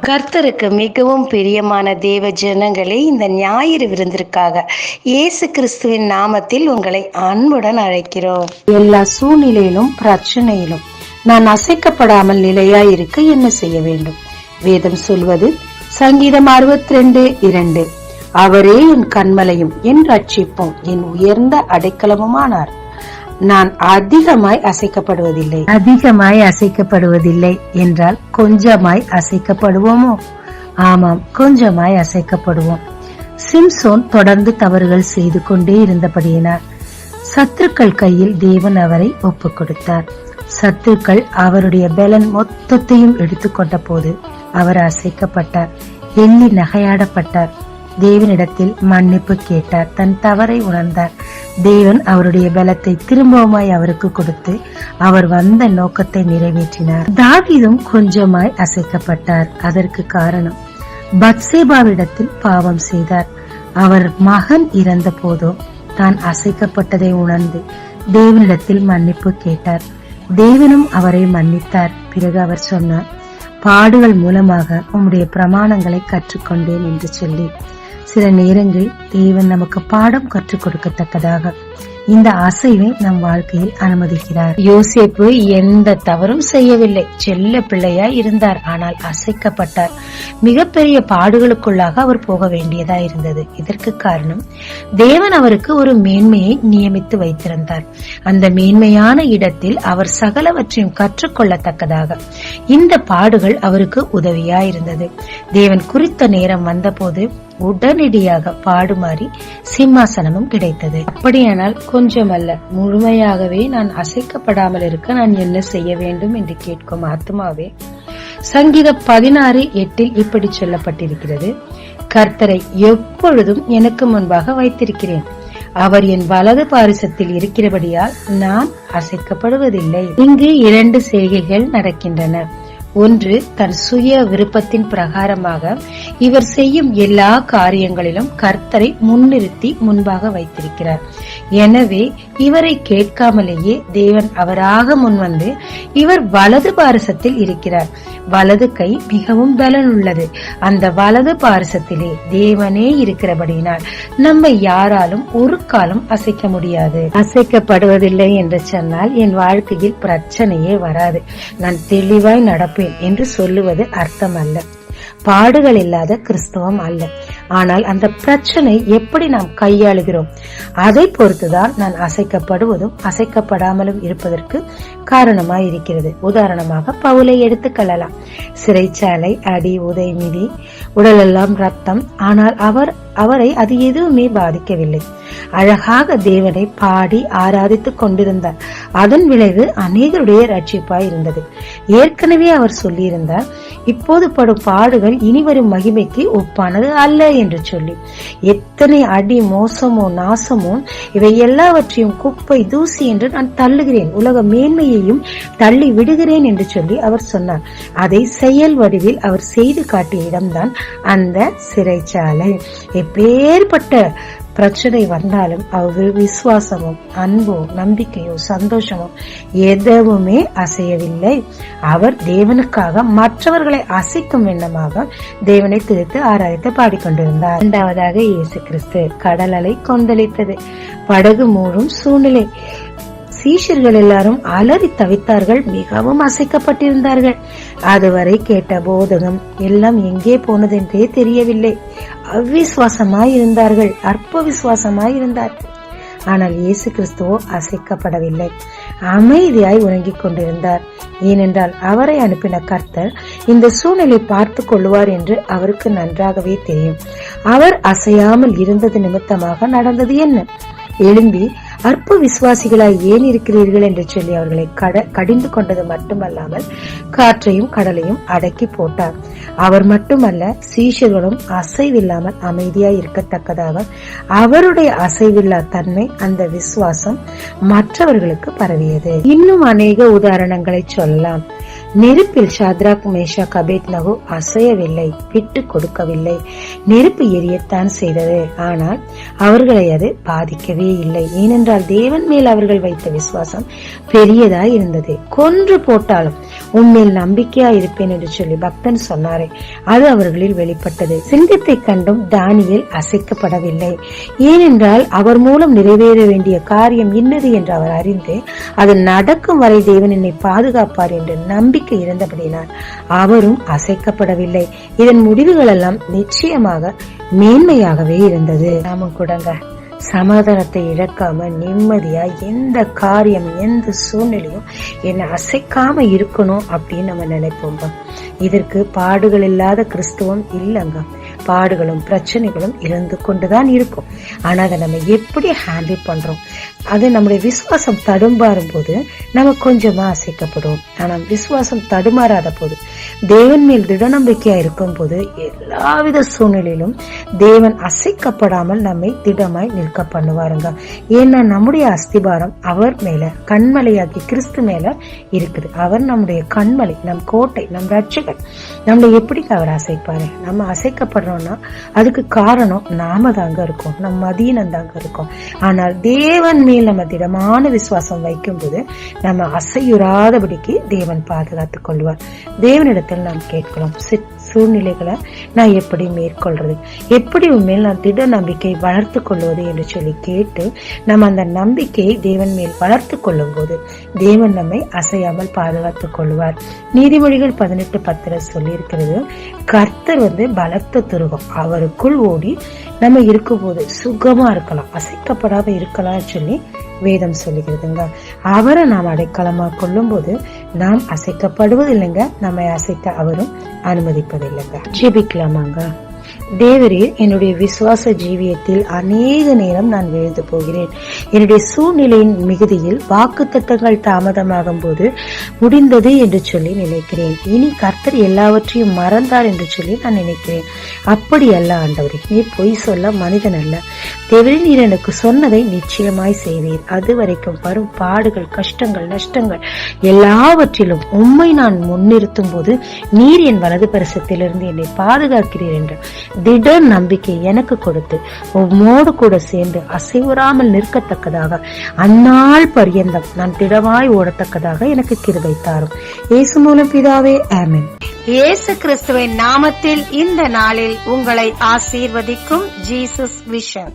கர்த்தருக்கு மிகவும் பிரியமான தேவ ஜனங்களே, இந்த ஞாயிறு விருந்திற்காக இயேசு கிறிஸ்துவின் நாமத்தில் உங்களை அன்புடன் அழைக்கிறோம். எல்லா சூழ்நிலையிலும் பிரச்சனையிலும் நான் அசைக்கப்படாமல் நிலையாய் இருக்க என்ன செய்ய வேண்டும்? வேதம் சொல்வது சங்கீதம் 62:2, அவரே என் கன்மலையும் என் ரட்சிப்பும் என் உயர்ந்த அடைக்கலமுமானார். நான் அதிகமாய் அசைக்கப்படுவதில்லை என்றால் கொஞ்சமாய் அசைக்கப்படுவோமோ? ஆமாம், கொஞ்சமாய் அசைக்கப்படுவோம். சிம்சோன் தொடர்ந்து தவறுகள் செய்து கொண்டே இருந்தபடியினார் சத்துருக்கள் கையில் தேவன் அவரை ஒப்புக் கொடுத்தார். சத்துருக்கள் அவருடைய பலன் மொத்தத்தையும் எடுத்துக்கொண்ட போது அவர் அசைக்கப்பட்டார், எள்ளி நகையாடப்பட்டார். தேவனிடத்தில் மன்னிப்பு கேட்டார், தன் தவறை உணர்ந்தார். தேவன் அவருடைய பலத்தை திரும்பவுமாய் அவருக்கு கொடுத்து அவர் வந்த நோக்கத்தை நிறைவேற்றினார். தாவீதும் கொஞ்சமாய் அசைக்கப்பட்டார். அதற்கு காரணம், பத்சேபாவிடத்தில் பாவம் செய்தார். அவர் மகன் இறந்த போதும் தான் அசைக்கப்பட்டதை உணர்ந்து தேவனிடத்தில் மன்னிப்பு கேட்டார். தேவனும் அவரை மன்னித்தார். பிறகு அவர் சொன்னார், பாடுகள் மூலமாக உம்முடைய பிரமாணங்களை கற்றுக்கொண்டேன் என்று சொல்லி. சில நேரங்களில் தேவன் நமக்கு பாடம் கற்றுக் கொடுக்கத்தக்கதாக இந்த அசைவை நம் வாழ்க்கையில் அனுமதிக்கிறார். யோசேப்பு எந்த தவறும் செய்யவில்லை, செல்ல பிள்ளையாய் இருந்தார். ஆனால் அசைக்கப்பட்டார். மிகப்பெரிய பாடுகளுக்குள்ளாக அவர் போக வேண்டியதா இருந்தது. இதற்கு காரணம், தேவன் அவருக்கு ஒரு மேன்மையை நியமித்து வைத்திருந்தார். அந்த மேன்மையான இடத்தில் அவர் சகலவற்றையும் கற்றுக்கொள்ளத்தக்கதாக இந்த பாடுகள் அவருக்கு உதவியாயிருந்தது. தேவன் குறித்த நேரம் வந்தபோது உடனடியாக பாடுமாறி சிம்மாசனமும் கிடைத்தது. அப்படியானால் கொஞ்சமல்ல, முழுமையாகவே நான் அசைக்கப்படாமல் இருக்க நான் என்ன செய்ய வேண்டும் என்று கேட்கும் ஆத்மாவே, சங்கீதம் 16:8 இப்படி சொல்லப்பட்டிருக்கிறது, கர்த்தரை எப்பொழுதும் எனக்கு முன்பாக வைத்திருக்கிறேன், அவர் என் வலது பாரிசத்தில் இருக்கிறபடியால் நான் அசைக்கப்படுவதில்லை. இங்கு 2 செய்கைகள் நடக்கின்றன. ஒன்று, தன் சுய விருப்பத்தின் பிரகாரமாக இவர் செய்யும் எல்லா காரியங்களிலும் கர்த்தரை முன்னிறுத்தி முன்பாக வைத்திருக்கிறார். எனவே இவரை கேட்காமலேயே தேவன் அவராக முன்வந்து இவர் வலது பாரிசத்தில் இருக்கிறார். வலது கை மிகவும் பலன் உள்ளது. அந்த வலது பாரிசத்திலே தேவனே இருக்கிறபடியினால் நம்மை யாராலும் ஒரு காலம் அசைக்க முடியாது. அசைக்கப்படுவதில்லை என்று சொன்னால் என் வாழ்க்கையில் பிரச்சனையே வராது, நான் தெளிவாய் நடப்பேன் என்று சொல்லுவது அர்த்தம் அல்ல. பாடுகள் இல்லாத கிறிஸ்தவம் அல்ல. ஆனால் அந்த பிரச்சனை எப்படி நாம் கையாளுகிறோம் அதை பொறுத்துதான் நான் அசைக்கப்படுவதும் அசைக்கப்படாமலும் இருப்பதற்கு காரணமாய் இருக்கிறது. உதாரணமாக பவுலை எடுத்துக்கொள்ளலாம். சிறைச்சாலை, அடி, உதை, மிதி, உடலெல்லாம் ரத்தம். ஆனால் அவரை அது எதுவுமே பாதிக்கவில்லை. அழகாக தேவனை பாடி ஆராதித்துக் கொண்டிருந்தார். அதன் விளைவு அநேகருடைய ரட்சிப்பாய் இருந்தது. ஏற்கனவே அவர் சொல்லியிருந்தார், இப்போது படும் பாடுகள் இனிவரும் மகிமைக்கு ஒப்பானது அல்ல என்று சொல்லி. எத்தனை அடி, மோசமோ நாசமோ இவை எல்லாவற்றையும் குப்பை, தூசி என்று நான் தள்ளுகிறேன், உலக மேன்மையையும் தள்ளி விடுகிறேன் என்று சொல்லி அவர் சொன்னார். அதை செயல் வடிவில் அவர் செய்து காட்டிய இடம்தான் அந்த சிறைச்சாலை. எப்பேற்பட்ட பிரச்சனை வந்தாலும் அவர் விசுவாசமும் அன்போ நம்பிக்கையோ சந்தோஷமோ எதுவுமே அசையவில்லை. அவர் தேவனுக்காக மற்றவர்களை அசைக்கும் எண்ணமாக தேவனை துதித்து ஆராய்த்து பாடிக்கொண்டிருந்தார். இரண்டாவதாக இயேசு கிறிஸ்து. கடல் அலை கொந்தளித்தது, படகு மூழும் சூழ்நிலை. சீஷர்கள் எல்லாரும் அலறி தவித்தார்கள், மிகவும் அசைக்கப்பட்டிருந்தார்கள். அதுவரை கேட்ட போதகம் எல்லாம் எங்கே போனதென்றே தெரியவில்லை. அவ்விசுவாசமாய் இருந்தார்கள், அற்ப விசுவாசமாய் இருந்தார்கள். ஆனால் இயேசு கிறிஸ்துவோ அசைக்கப்படவில்லை, அமைதியாய் உறங்கிக் கொண்டிருந்தார். ஏனென்றால் அவரை அனுப்பின கர்த்தர் இந்த சூழ்நிலை பார்த்து கொள்ளுவார் என்று அவருக்கு நன்றாகவே தெரியும். அவர் அசையாமல் இருந்தது நிமித்தமாக நடந்தது என்ன? எழும்பி அற்ப விசுவாசிகளாய் ஏன் இருக்கிறீர்கள் என்று சொல்லி அவர்களை கடிந்து கொண்டது மட்டுமல்லாமல் காற்றையும் கடலையும் அடக்கி போட்டார். அவர் மட்டுமல்ல, சீஷர்களும் அசைவில்லாமல் அமைதியாய் இருக்கத்தக்கதாக அவருடைய அசைவில்லா தன்மை, அந்த விசுவாசம் மற்றவர்களுக்கு பரவியது. இன்னும் அநேக உதாரணங்களை சொல்லலாம். நெருப்பில் ஷாத்ராக் மேஷாக் அபேத்நகோ அசையவில்லை, விட்டு கொடுக்கவில்லை. நெருப்பு எரியத்தான் செய்தது, ஆனால் அவர்களை அது பாதிக்கவே இல்லை. ஏனென்றால் தேவன் மேல் அவர்கள் வைத்த விசுவாசம் பெரியதாய் இருந்தது. கொன்று போட்டாலும் உன்மேல் நம்பிக்கையா இருப்பேன் என்று சொல்லி பக்தன் சொன்னாரே, அது அவர்களில் வெளிப்பட்டது. சிங்கத்தை கண்டும் தானியேல் அசைக்கப்படவில்லை. ஏனென்றால் அவர் மூலம் நிறைவேற வேண்டிய காரியம் இன்னது என்று அவர் அறிந்து அது நடக்கும் வரை தேவன் என்னை பாதுகாப்பார் என்று நம்பிக்கை இருந்தபடினால் அவரும் அசைக்கப்படவில்லை. இதன் முடிவுகள் எல்லாம் நிச்சயமாக மேன்மையாகவே இருந்தது. நாமும் கூடங்க சமாதானத்தை இழக்காம நிம்மதியா எந்த காரியம் எந்த சூழ்நிலையும் என்னை அசைக்காம இருக்கணும் அப்படின்னு நம்ம நினைப்போம். இதற்கு பாடுகள் இல்லாத கிறிஸ்துவம் இல்லைங்க. பாடுகளும் பிரச்சனைகளும் இருந்து கொண்டுதான் இருக்கும். ஆனா அதை நம்ம எப்படி ஹேண்டில் பண்றோம், அது நம்முடைய விசுவாசம் தடுமாறும் போது நம்ம கொஞ்சமா அசைக்கப்படும். ஆனா விசுவாசம் தடுமாறாத போது, தேவன் மேல் திட நம்பிக்கையா இருக்கும் போது எல்லாவித சூழ்நிலையிலும் தேவன் அசைக்கப்படாமல் நம்மை திடமாய் நிற்க பண்ணுவாருங்க. ஏன்னா நம்முடைய அஸ்திபாரம் அவர் மேல, கண்மலையாகி கிறிஸ்து மேல இருக்குது. அவர் நம்முடைய கண்மலை, நம் கோட்டை, நம் ரட்சகர். நம்மளை எப்படி அவர் அசைப்பாரு? நம்ம அசைக்கப்படுறோம்னா அதுக்கு காரணம் நாம தாங்க இருக்கோம், நம்ம மதியம் தாங்க இருக்கோம். ஆனால் தேவன் மேல் நம்ம திடமான விசுவாசம் வைக்கும் போது நம்ம அசையுறாதபடிக்கு தேவன் பாதுகாத்துக் கொள்வார். தேவனிடத்தில் நாம் கேட்கலாம், சூழ்நிலைகளை நான் எப்படி மேற்கொள்றது, எப்படி உண்மையில் நான் திட நம்பிக்கை வளர்த்து கொள்வது என்று சொல்லி கேட்டு நம்ம அந்த நம்பிக்கையை தேவன் மேல் வளர்த்து கொள்ளும் போது தேவன் நம்மை அசையாமல் பாதுகாத்துக் கொள்வார். நீதிமொழிகள் 18:10 சொல்லி இருக்கிறது, கர்த்தர் பலத்த துருகம், அவருக்குள் ஓடி நம்ம இருக்கும் போது சுகமா இருக்கலாம், அசைக்கப்படாம இருக்கலாம் சொல்லி வேதம் சொல்லுகிறதுங்க. அவரை நாம் அடைக்கலமா கொள்ளும் போது நாம் அசைக்கப்படுவதில்லைங்க, நம்மை அசைக்க அவரும் அனுமதிப்பதில்லைங்க. ஜெபிக்கலாமாங்க. தேவரீர், என்னுடைய விசுவாச ஜீவியத்தில் அநேக நேரம் நான் விழுந்து போகிறேன். என்னுடைய சூழ்நிலையின் மிகுதியில் வாக்குத்தத்தங்கள் தாமதமாகும் போது முடிந்தது என்று சொல்லி நினைக்கிறேன். இனி கர்த்தர் எல்லாவற்றையும் மறந்தார் என்று சொல்லி நான் நினைக்கிறேன். அப்படி அல்ல ஆண்டவரே, நீர் பொய் சொல்ல மனிதன் அல்ல. தேவரே, நீர் எனக்கு சொன்னதை நிச்சயமாய் செய்வீர். அது வரைக்கும் வரும் பாடுகள், கஷ்டங்கள், நஷ்டங்கள் எல்லாவற்றிலும் உம்மை நான் முன்னிறுத்தும் போது நீர் என் வலது பரிசத்திலிருந்து என்னை பாதுகாக்கிறீர் என்ற திட நம்பிக்கை எனக்கு கொடுத்து உம்மோடு கூட சேர்ந்து அசைவுறாமல் நிற்கத்தக்கதாக அந்நாள் பரியந்தம் நான் திடமாய் ஓடத்தக்கதாக எனக்கு கிருபை தாரும். இயேசு மூலம் பிதாவே, ஆமென். இயேசு கிறிஸ்துவின் நாமத்தில் இந்த நாளில் உங்களை ஆசீர்வதிக்கும் ஜீசஸ் விஷன்.